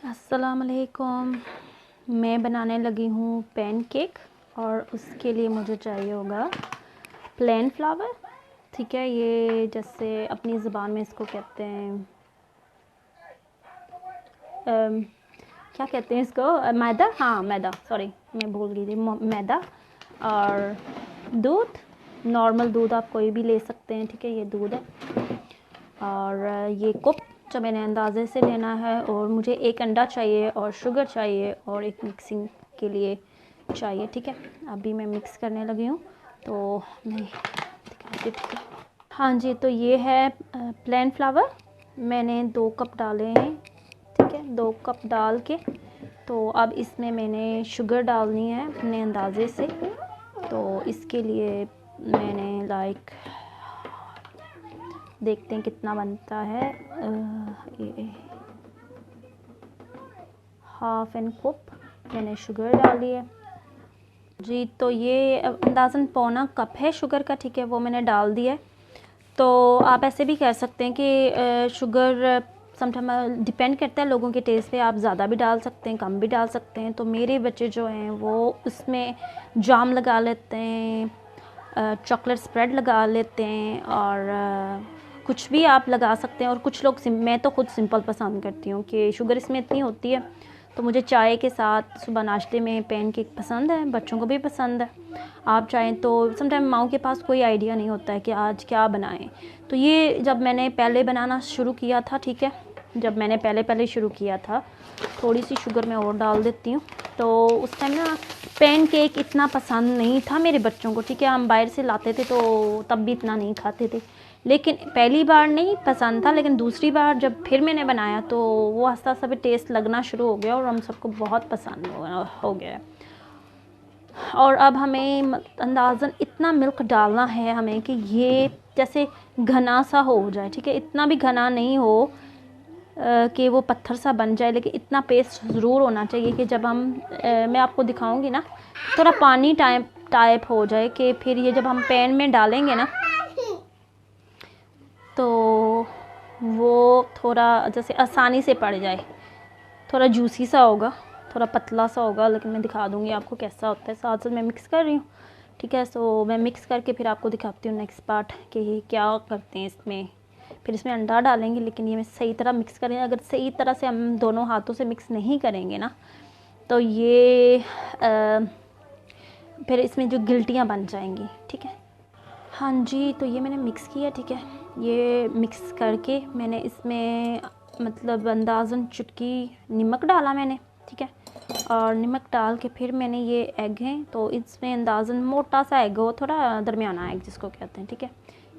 अस्सलाम वालेकुम। मैं बनाने लगी हूँ पैनकेक और उसके लिए मुझे चाहिए होगा प्लेन फ्लावर। ठीक है, ये जैसे अपनी ज़ुबान में इसको कहते हैं क्या कहते हैं इसको, मैदा। हाँ मैदा, सॉरी मैं भूल गई थी, मैदा और दूध। नॉर्मल दूध आप कोई भी ले सकते हैं। ठीक है, ये दूध है और ये कप जो मैंने अंदाज़े से लेना है, और मुझे एक अंडा चाहिए और शुगर चाहिए और एक मिक्सिंग के लिए चाहिए। ठीक है, अभी मैं मिक्स करने लगी हूँ तो मैं दिखाती हूँ। हाँ जी, तो ये है प्लेन फ्लावर। मैंने 2 कप डाले हैं। ठीक है, 2 कप डाल के तो अब इसमें मैंने शुगर डालनी है अपने अंदाज़े से। तो इसके लिए मैंने देखते हैं कितना बनता है। ये हाफ एन कप मैंने शुगर डाली है जी। तो ये अंदाज़न पौना कप है शुगर का। ठीक है, वो मैंने डाल दिया है। तो आप ऐसे भी कह सकते हैं कि शुगर समटाइम डिपेंड करता है लोगों के टेस्ट पे, आप ज़्यादा भी डाल सकते हैं, कम भी डाल सकते हैं। तो मेरे बच्चे जो हैं वो उसमें जाम लगा लेते हैं, चॉकलेट स्प्रेड लगा लेते हैं और कुछ भी आप लगा सकते हैं। और कुछ लोग मैं तो खुद सिंपल पसंद करती हूँ कि शुगर इसमें इतनी होती है। तो मुझे चाय के साथ सुबह नाश्ते में पैनकेक पसंद है, बच्चों को भी पसंद है। आप चाहें तो समटाइम माओ के पास कोई आइडिया नहीं होता है कि आज क्या बनाएं। तो ये जब मैंने पहले बनाना शुरू किया था, ठीक है, जब मैंने पहले शुरू किया था, थोड़ी सी शुगर मैं और डाल देती हूँ। तो उस टाइम ना पैनकेक इतना पसंद नहीं था मेरे बच्चों को। ठीक है, हम बाहर से लाते थे तो तब भी इतना नहीं खाते थे। लेकिन पहली बार नहीं पसंद था, लेकिन दूसरी बार जब फिर मैंने बनाया तो वो आस्ता आस्ता भी टेस्ट लगना शुरू हो गया और हम सबको बहुत पसंद हो गया। और अब हमें अंदाज़न इतना मिल्क डालना है हमें कि ये जैसे घना सा हो जाए। ठीक है, इतना भी घना नहीं हो कि वो पत्थर सा बन जाए, लेकिन इतना पेस्ट ज़रूर होना चाहिए कि जब हम मैं आपको दिखाऊंगी ना, थोड़ा पानी टाइप हो जाए कि फिर ये जब हम पैन में डालेंगे ना तो वो थोड़ा जैसे आसानी से पड़ जाए। थोड़ा जूसी सा होगा, थोड़ा पतला सा होगा, लेकिन मैं दिखा दूंगी आपको कैसा होता है। साथ साथ मैं मिक्स कर रही हूँ। ठीक है, सो मैं मिक्स करके फिर आपको दिखाती हूँ नेक्स्ट पार्ट कि ये क्या करते हैं इसमें। फिर इसमें अंडा डालेंगे, लेकिन ये मैं सही तरह मिक्स करें। अगर सही तरह से हम दोनों हाथों से मिक्स नहीं करेंगे ना तो ये फिर इसमें जो गिल्टियाँ बन जाएंगी। ठीक है, हाँ जी, तो ये मैंने मिक्स किया। ठीक है, ये मिक्स करके मैंने इसमें मतलब अंदाज़न चुटकी नमक डाला मैंने। ठीक है, और नमक डाल के फिर मैंने ये एग हैं तो इसमें अंदाज़न मोटा सा एग हो, थोड़ा दरमियाना एग जिसको कहते हैं। ठीक है,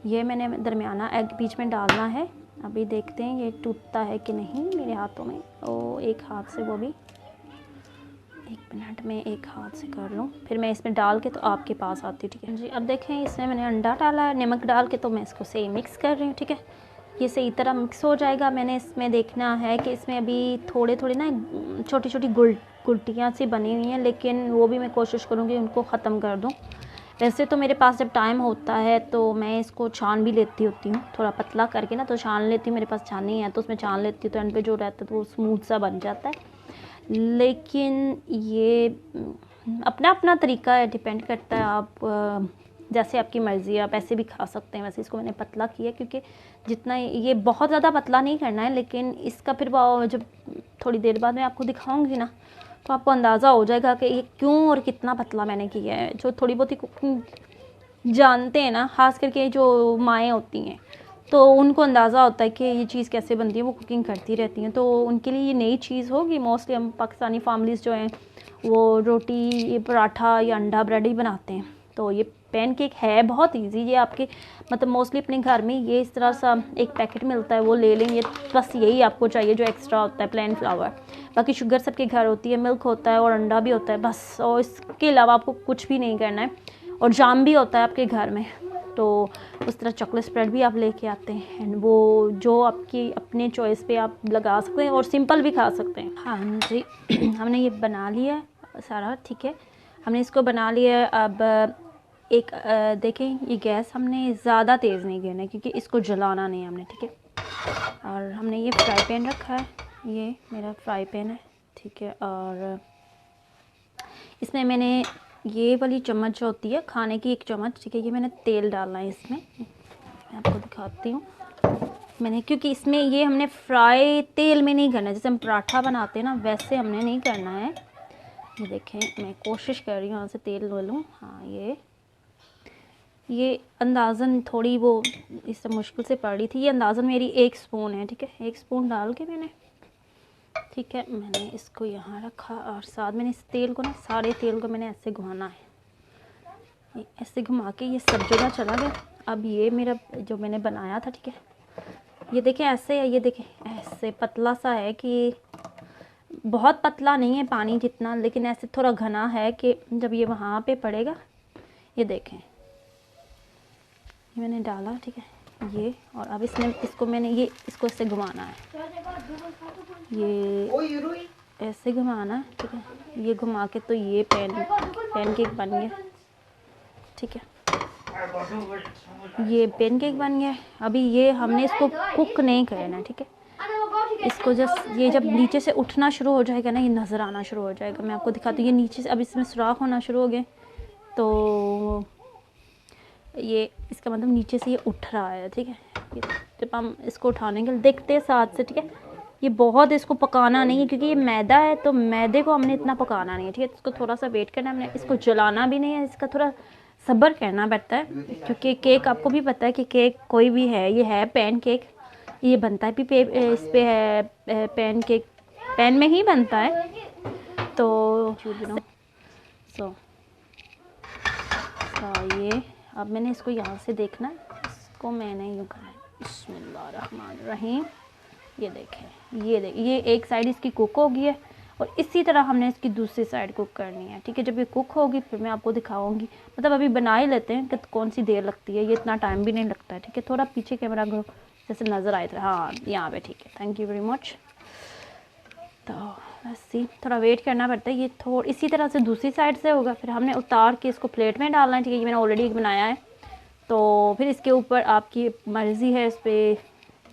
ये मैंने दरमियाना एग बीच में डालना है। अभी देखते हैं ये टूटता है कि नहीं मेरे हाथों में। ओ, एक हाथ से, वो भी 1 मिनट में एक हाथ से कर लूँ, फिर मैं इसमें डाल के तो आपके पास आती हूँ। ठीक है जी, अब देखें इसमें मैंने अंडा डाला है नमक डाल के, तो मैं इसको सही मिक्स कर रही हूँ। ठीक है, ये सही तरह मिक्स हो जाएगा। मैंने इसमें देखना है कि इसमें अभी थोड़े थोड़े ना छोटी छोटी गुल्टियाँ सी बनी हुई हैं, लेकिन वो भी मैं कोशिश करूँगी उनको ख़त्म कर दूँ। वैसे तो मेरे पास जब टाइम होता है तो मैं इसको छान भी लेती होती हूँ, थोड़ा पतला करके ना तो छान लेती हूँ। मेरे पास छानी है तो उसमें छान लेती हूँ, तो एंड पे जो रहता है तो वो स्मूथ सा बन जाता है। लेकिन ये अपना अपना तरीका है, डिपेंड करता है। आप जैसे आपकी मर्ज़ी है, आप ऐसे भी खा सकते हैं। वैसे इसको मैंने पतला किया क्योंकि जितना ये बहुत ज़्यादा पतला नहीं करना है, लेकिन इसका फिर जब थोड़ी देर बाद मैं आपको दिखाऊंगी ना तो आपको अंदाज़ा हो जाएगा कि ये क्यों और कितना पतला मैंने किया है। जो थोड़ी बहुत ही कुकिंग जानते हैं ना, ख़ास करके जो माएँ होती हैं, तो उनको अंदाज़ा होता है कि ये चीज़ कैसे बनती है, वो कुकिंग करती रहती हैं, तो उनके लिए ये नई चीज़ होगी। मोस्टली हम पाकिस्तानी फैमिलीज़ जो हैं वो रोटी, पराठा या अंडा ब्रेड ही बनाते हैं। तो ये पैनकेक है बहुत इजी। ये आपके मतलब मोस्टली अपने घर में ये इस तरह सा एक पैकेट मिलता है, वो ले लेंगे। बस यही आपको चाहिए जो एक्स्ट्रा होता है, प्लेन फ्लावर। बाकी शुगर सबके घर होती है, मिल्क होता है और अंडा भी होता है बस। और इसके अलावा आपको कुछ भी नहीं करना है। और जाम भी होता है आपके घर में, तो उस तरह चॉकलेट स्प्रेड भी आप लेके आते हैं, एंड वो जो आपकी अपने चॉइस पे आप लगा सकते हैं और सिंपल भी खा सकते हैं। हाँ जी, हमने ये बना लिया है सारा। ठीक है, हमने इसको बना लिया है। अब एक देखें, ये गैस हमने ज़्यादा तेज़ नहीं करना है क्योंकि इसको जलाना नहीं है हमने। ठीक है, और हमने ये फ्राई पैन रखा है ये मेरा फ्राई पैन है, ठीक है। और इसमें मैंने ये वाली चम्मच जो होती है खाने की, एक चम्मच, ठीक है, ये मैंने तेल डालना है इसमें। मैं आपको दिखाती हूँ मैंने, क्योंकि इसमें ये हमने फ्राई तेल में नहीं करना है, जैसे हम पराठा बनाते हैं ना वैसे हमने नहीं करना है। ये देखें, मैं कोशिश कर रही हूँ यहाँ से तेल ले लूँ। हाँ, ये अंदाज़न थोड़ी वो इससे मुश्किल से पड़ रही थी। ये अंदाज़न मेरी 1 स्पून है, ठीक है। 1 स्पून डाल के मैंने, ठीक है, मैंने इसको यहाँ रखा और साथ मैंने इस तेल को ना, सारे तेल को मैंने ऐसे घुमाना है। ऐसे घुमा के ये सब जगह चला गया। अब ये मेरा जो मैंने बनाया था, ठीक है, ये देखें ऐसे है, ये देखें ऐसे पतला सा है कि बहुत पतला नहीं है पानी जितना, लेकिन ऐसे थोड़ा घना है कि जब ये वहाँ पे पड़ेगा, ये देखें, ये मैंने डाला, ठीक है, ये। और अब इसमें इसको मैंने ये इसको ऐसे घुमाना है, ये ऐसे घुमाना है, ठीक है। ये घुमा के तो ये पैनकेक बन गया, ठीक है। ये पैनकेक बन गया। अभी ये हमने इसको कुक नहीं करना, ठीक है। इसको जस्ट ये जब नीचे से उठना शुरू हो जाएगा ना, ये नज़र आना शुरू हो जाएगा। मैं आपको दिखाती हूँ, ये नीचे से अब इसमें सुराख होना शुरू हो गए, तो ये इसका मतलब नीचे से ये उठ रहा है, ठीक है। जब हम इसको उठाने के लिए देखते हैं साथ से, ठीक है, ये बहुत इसको पकाना नहीं है क्योंकि ये मैदा है, तो मैदे को हमने इतना पकाना नहीं है, ठीक है। इसको थोड़ा सा वेट करना है हमने, इसको जलाना भी नहीं है, इसका थोड़ा सब्र करना पड़ता है, क्योंकि केक आपको भी पता है कि केक कोई भी है, ये है पैन केक, ये बनता है भी इस पे है पैन केक, पैन में ही बनता है। तो सो ये अब मैंने इसको यहाँ से देखना है, इसको मैंने यूँ करना है, बिस्मिल्लाहिर्रहमानिर्रहीम। ये देखें, ये एक साइड इसकी कुक हो गई है और इसी तरह हमने इसकी दूसरी साइड कुक करनी है, ठीक है। जब ये कुक होगी फिर मैं आपको दिखाऊंगी, मतलब अभी बना ही लेते हैं कि कौन सी देर लगती है, ये इतना टाइम भी नहीं लगता है, ठीक है। थोड़ा पीछे कैमरा को जैसे नज़र आए थे, हाँ यहाँ पे, ठीक है, थैंक यू वेरी मच। तो बस थोड़ा वेट करना पड़ता है, ये थोड़ा इसी तरह से दूसरी साइड से होगा, फिर हमने उतार के इसको प्लेट में डालना है, ठीक है। ये मैंने ऑलरेडी बनाया है, तो फिर इसके ऊपर आपकी मर्ज़ी है इस पर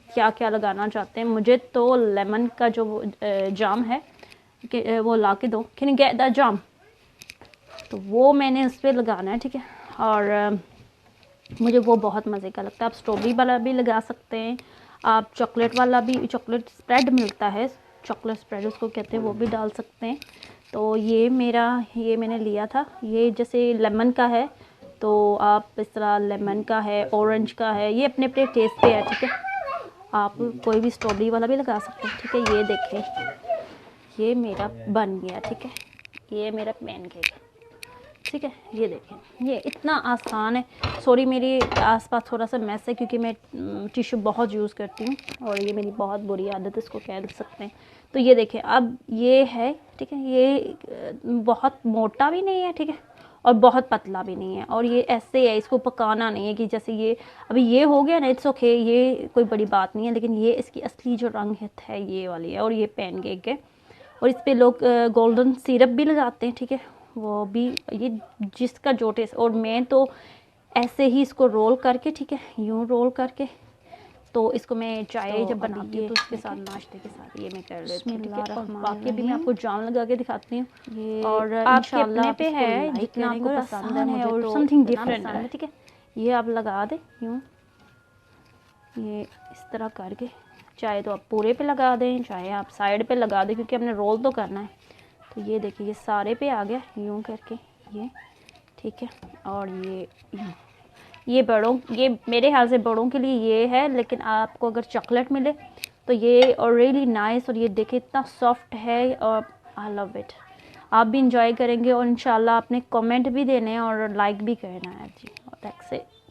क्या क्या लगाना चाहते हैं। मुझे तो लेमन का जो जाम है कि वो ला के दो, कैन यू गेट दैट जाम, तो वो मैंने उस पर लगाना है, ठीक है। और मुझे वो बहुत मज़े का लगता है। आप स्ट्रॉबेरी वाला भी लगा सकते हैं, आप चॉकलेट वाला भी, चॉकलेट स्प्रेड मिलता है, चॉकलेट स्प्रेड उसको कहते हैं, वो भी डाल सकते हैं। तो ये मैंने लिया था, ये जैसे लेमन का है, तो आप इस तरह लेमन का है, ऑरेंज का है, ये अपने अपने टेस्ट पे है, ठीक है। आप कोई भी स्ट्रॉबेरी वाला भी लगा सकते हैं, ठीक है। ये देखें, ये मेरा बन गया, ठीक है, ये मेरा पैनकेक, ठीक है। ये देखें, ये इतना आसान है। सॉरी मेरी आसपास थोड़ा सा मैस है क्योंकि मैं टिश्यू बहुत यूज़ करती हूँ और ये मेरी बहुत बुरी आदत है, इसको कह सकते हैं। तो ये देखें, अब ये है, ठीक है, ये बहुत मोटा भी नहीं है, ठीक है, और बहुत पतला भी नहीं है, और ये ऐसे है, इसको पकाना नहीं है कि जैसे ये अभी ये हो गया ना, इट्स ओके, ये कोई बड़ी बात नहीं है, लेकिन ये इसकी असली जो रंग है ये वाली है, और ये पैनकेक है। और इस पर लोग गोल्डन सिरप भी लगाते हैं, ठीक है, वो भी, ये जिसका जो टेस्ट। और मैं तो ऐसे ही इसको रोल करके, ठीक है, यूँ रोल करके, तो इसको मैं चाय जब बनाती हूँ तो उसके साथ, नाश्ते के साथ ये मैं कर लेती हूँ, ठीक है। और बाकी भी मैं आपको जाम लगा के दिखाती हूँ, ये और आपके अपने पे है जितना आपको पसंद है, मुझे तो समथिंग डिफरेंट है, ठीक है। ये आप लगा दें यूँ, ये इस तरह करके, चाहे तो आप पूरे पे लगा दें, चाहे आप साइड पे लगा दें, क्योंकि हमने रोल तो करना है। तो ये देखिए, ये सारे पे आ गया यूँ करके, ये ठीक है। और ये मेरे ख्याल से बड़ों के लिए ये है, लेकिन आपको अगर चॉकलेट मिले तो ये और रियली नाइस। और ये देखिए इतना सॉफ्ट है और आई लव इट। आप भी इंजॉय करेंगे और इंशाल्लाह आपने कमेंट भी देने हैं और लाइक भी करना है जी। और दैट्स इट।